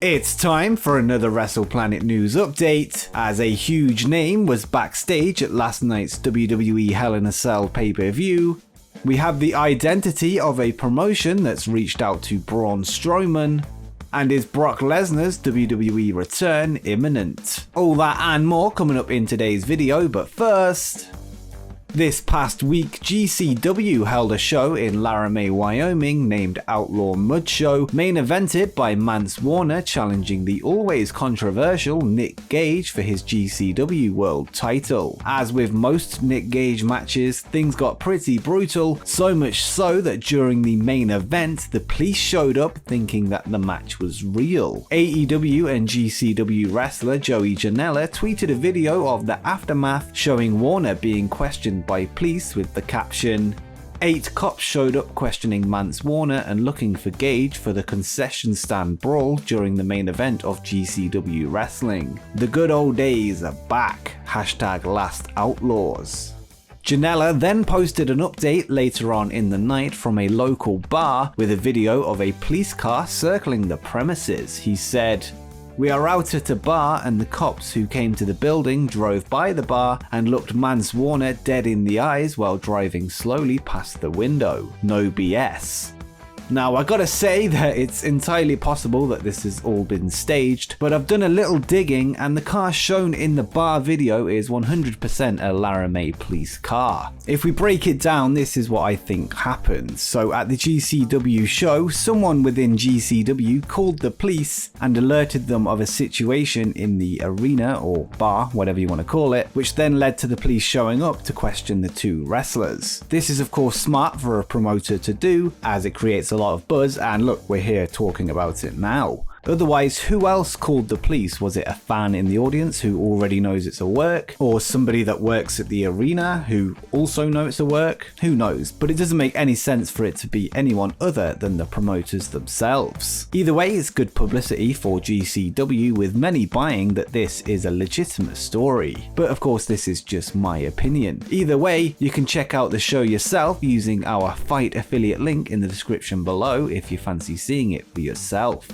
It's time for another WrestlePlanet news update, as a huge name was backstage at last night's WWE Hell in a Cell pay-per-view. We have the identity of a promotion that's reached out to Braun Strowman, and is Brock Lesnar's WWE return imminent? All that and more coming up in today's video, but first... This past week, GCW held a show in Laramie, Wyoming named Outlaw Mudshow, main evented by Mance Warner challenging the always controversial Nick Gage for his GCW World title. As with most Nick Gage matches, things got pretty brutal, so much so that during the main event, the police showed up thinking that the match was real. AEW and GCW wrestler Joey Janela tweeted a video of the aftermath showing Warner being questioned by police with the caption, 8 cops showed up questioning Mance Warner and looking for Gage for the concession stand brawl during the main event of GCW wrestling. The good old days are back. #Last Outlaws. Janela then posted an update later on in the night from a local bar with a video of a police car circling the premises. He said, "We are out at a bar and the cops who came to the building drove by the bar and looked Mance Warner dead in the eyes while driving slowly past the window. No BS." Now, I gotta say that it's entirely possible that this has all been staged, but I've done a little digging and the car shown in the bar video is 100% a Laramie police car. If we break it down, this is what I think happened. So at the GCW show, someone within GCW called the police and alerted them of a situation in the arena or bar, whatever you want to call it, which then led to the police showing up to question the two wrestlers. This is of course smart for a promoter to do, as it creates a lot of buzz, and look, we're here talking about it now. Otherwise, who else called the police? Was it a fan in the audience who already knows it's a work? Or somebody that works at the arena who also knows it's a work? Who knows? But it doesn't make any sense for it to be anyone other than the promoters themselves. Either way, it's good publicity for GCW, with many buying that this is a legitimate story. But of course, this is just my opinion. Either way, you can check out the show yourself using our Fight affiliate link in the description below if you fancy seeing it for yourself.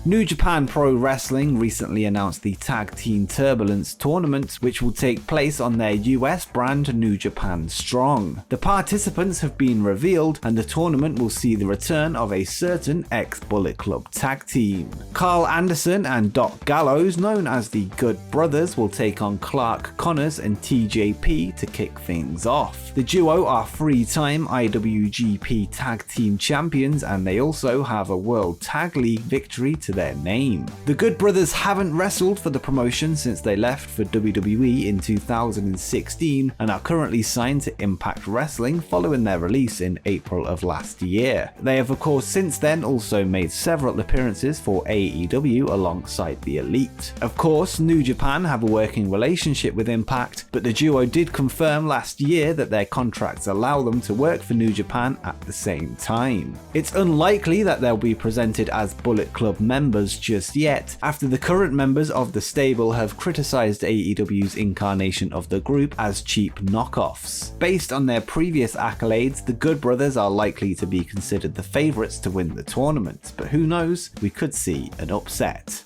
New Japan Pro-Wrestling recently announced the Tag Team Turbulence tournament, which will take place on their US brand New Japan Strong. The participants have been revealed, and the tournament will see the return of a certain ex-Bullet Club tag team. Carl Anderson and Doc Gallows, known as the Good Brothers, will take on Clark Connors and TJP to kick things off. The duo are 3-time IWGP Tag Team Champions, and they also have a World Tag League victory to their name. The Good Brothers haven't wrestled for the promotion since they left for WWE in 2016 and are currently signed to Impact Wrestling following their release in April of last year. They have of course since then also made several appearances for AEW alongside the Elite. Of course, New Japan have a working relationship with Impact, but the duo did confirm last year that their contracts allow them to work for New Japan at the same time. It's unlikely that they'll be presented as Bullet Club members just yet, after the current members of the stable have criticised AEW's incarnation of the group as cheap knockoffs. Based on their previous accolades, the Good Brothers are likely to be considered the favourites to win the tournament, but who knows, we could see an upset.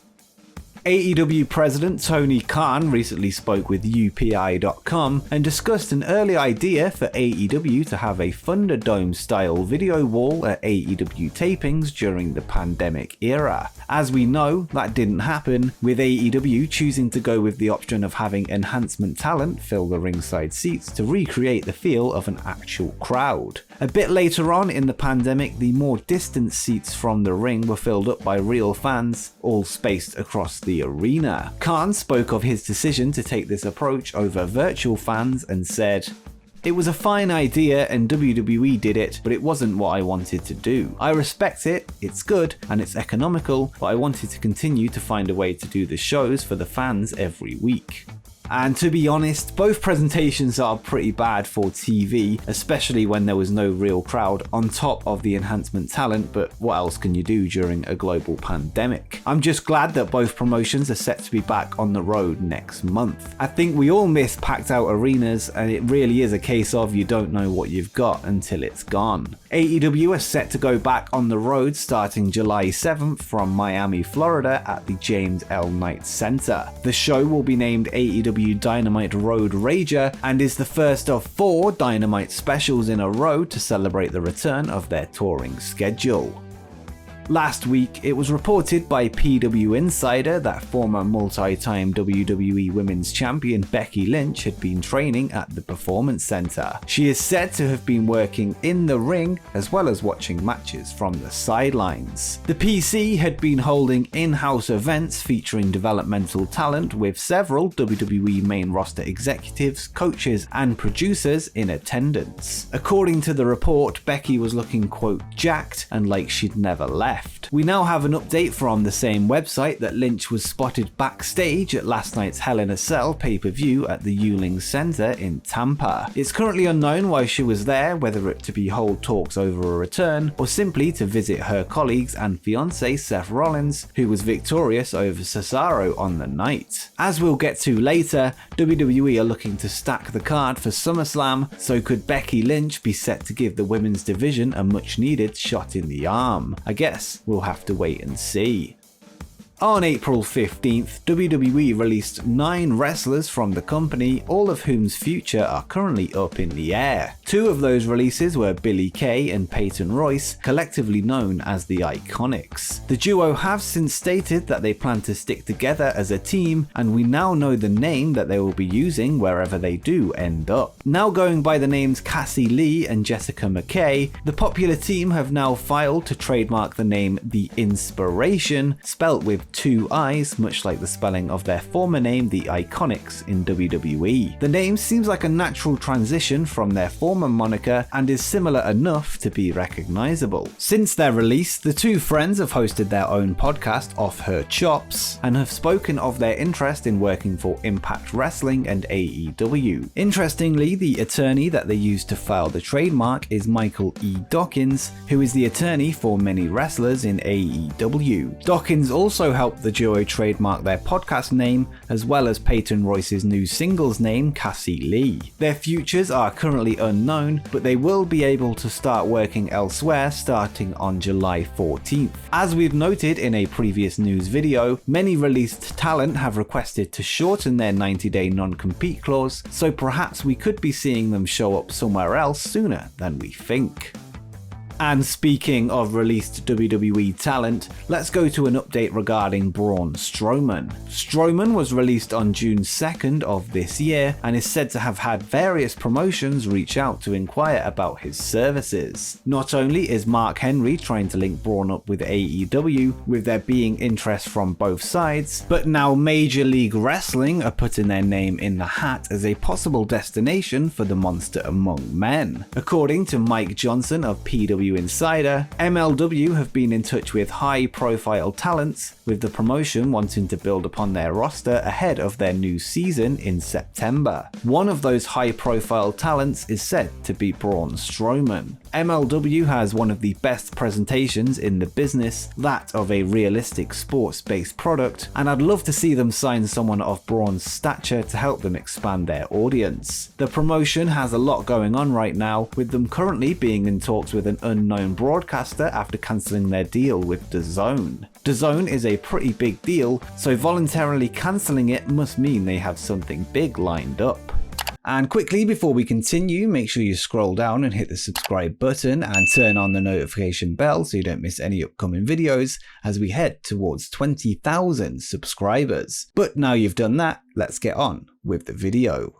AEW President Tony Khan recently spoke with UPI.com and discussed an early idea for AEW to have a ThunderDome style video wall at AEW tapings during the pandemic era. As we know, that didn't happen, with AEW choosing to go with the option of having enhancement talent fill the ringside seats to recreate the feel of an actual crowd. A bit later on in the pandemic, the more distant seats from the ring were filled up by real fans, all spaced across the arena. Khan spoke of his decision to take this approach over virtual fans and said, "It was a fine idea and WWE did it, but it wasn't what I wanted to do. I respect it, it's good, and it's economical, but I wanted to continue to find a way to do the shows for the fans every week." And to be honest, both presentations are pretty bad for TV, especially when there was no real crowd on top of the enhancement talent, but what else can you do during a global pandemic? I'm just glad that both promotions are set to be back on the road next month. I think we all miss packed out arenas, and it really is a case of you don't know what you've got until it's gone. AEW is set to go back on the road starting July 7th from Miami, Florida at the James L. Knight Center. The show will be named AEW Dynamite Road Rager and is the first of 4 Dynamite specials in a row to celebrate the return of their touring schedule. Last week, it was reported by PW Insider that former multi-time WWE Women's Champion Becky Lynch had been training at the Performance Center. She is said to have been working in the ring as well as watching matches from the sidelines. The PC had been holding in-house events featuring developmental talent with several WWE main roster executives, coaches, and producers in attendance. According to the report, Becky was looking quote jacked and like she'd never left. We now have an update from the same website that Lynch was spotted backstage at last night's Hell in a Cell pay-per-view at the Yuling Center in Tampa. It's currently unknown why she was there, whether it to be hold talks over a return or simply to visit her colleagues and fiancé Seth Rollins, who was victorious over Cesaro on the night. As we'll get to later, WWE are looking to stack the card for SummerSlam, so could Becky Lynch be set to give the women's division a much needed shot in the arm? I guess we'll have to wait and see. On April 15th, WWE released 9 wrestlers from the company, all of whom's future are currently up in the air. 2 of those releases were Billie Kay and Peyton Royce, collectively known as the Iconics. The duo have since stated that they plan to stick together as a team, and we now know the name that they will be using wherever they do end up. Now going by the names Cassie Lee and Jessica McKay, the popular team have now filed to trademark the name The Inspiration, spelt with 2 I's, much like the spelling of their former name, the Iconics, in WWE. The name seems like a natural transition from their former moniker and is similar enough to be recognizable. Since their release, the 2 friends have hosted their own podcast, Off Her Chops, and have spoken of their interest in working for Impact Wrestling and AEW. Interestingly, the attorney that they used to file the trademark is Michael E. Dawkins, who is the attorney for many wrestlers in AEW. Dawkins also helped the duo trademark their podcast name, as well as Peyton Royce's new singles name, Cassie Lee. Their futures are currently unknown, but they will be able to start working elsewhere starting on July 14th. As we've noted in a previous news video, many released talent have requested to shorten their 90-day non-compete clause, so perhaps we could be seeing them show up somewhere else sooner than we think. And speaking of released WWE talent, let's go to an update regarding Braun Strowman. Strowman was released on June 2nd of this year and is said to have had various promotions reach out to inquire about his services. Not only is Mark Henry trying to link Braun up with AEW, with there being interest from both sides, but now Major League Wrestling are putting their name in the hat as a possible destination for the monster among men. According to Mike Johnson of PW Insider, MLW have been in touch with high-profile talents, with the promotion wanting to build upon their roster ahead of their new season in September. One of those high-profile talents is said to be Braun Strowman. MLW has one of the best presentations in the business, that of a realistic sports-based product, and I'd love to see them sign someone of Braun's stature to help them expand their audience. The promotion has a lot going on right now, with them currently being in talks with an unknown broadcaster after cancelling their deal with DAZN. DAZN is a pretty big deal, so voluntarily cancelling it must mean they have something big lined up. And quickly before we continue, make sure you scroll down and hit the subscribe button and turn on the notification bell so you don't miss any upcoming videos as we head towards 20,000 subscribers. But now you've done that, let's get on with the video.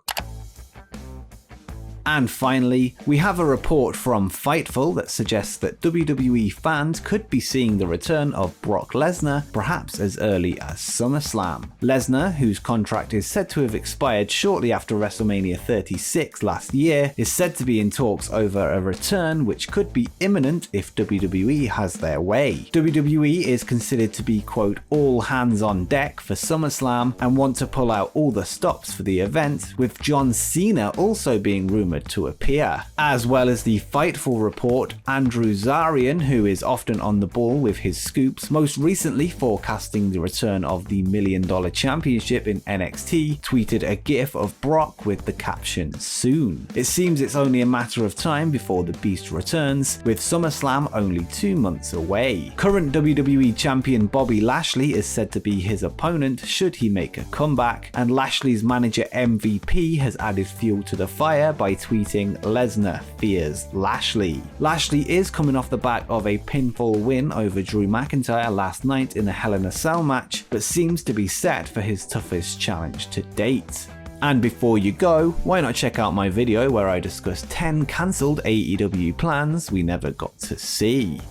And finally, we have a report from Fightful that suggests that WWE fans could be seeing the return of Brock Lesnar perhaps as early as SummerSlam. Lesnar, whose contract is said to have expired shortly after WrestleMania 36 last year, is said to be in talks over a return which could be imminent if WWE has their way. WWE is considered to be, quote, all hands on deck for SummerSlam and want to pull out all the stops for the event, with John Cena also being rumoured to appear. As well as the Fightful report, Andrew Zarian, who is often on the ball with his scoops, most recently forecasting the return of the $1 Million Championship in NXT, tweeted a gif of Brock with the caption, soon. It seems it's only a matter of time before the Beast returns, with SummerSlam only 2 months away. Current WWE Champion Bobby Lashley is said to be his opponent should he make a comeback, and Lashley's manager MVP has added fuel to the fire by tweeting, Lesnar fears Lashley. Lashley is coming off the back of a pinfall win over Drew McIntyre last night in a Hell in a Cell match, but seems to be set for his toughest challenge to date. And before you go, why not check out my video where I discuss 10 cancelled AEW plans we never got to see.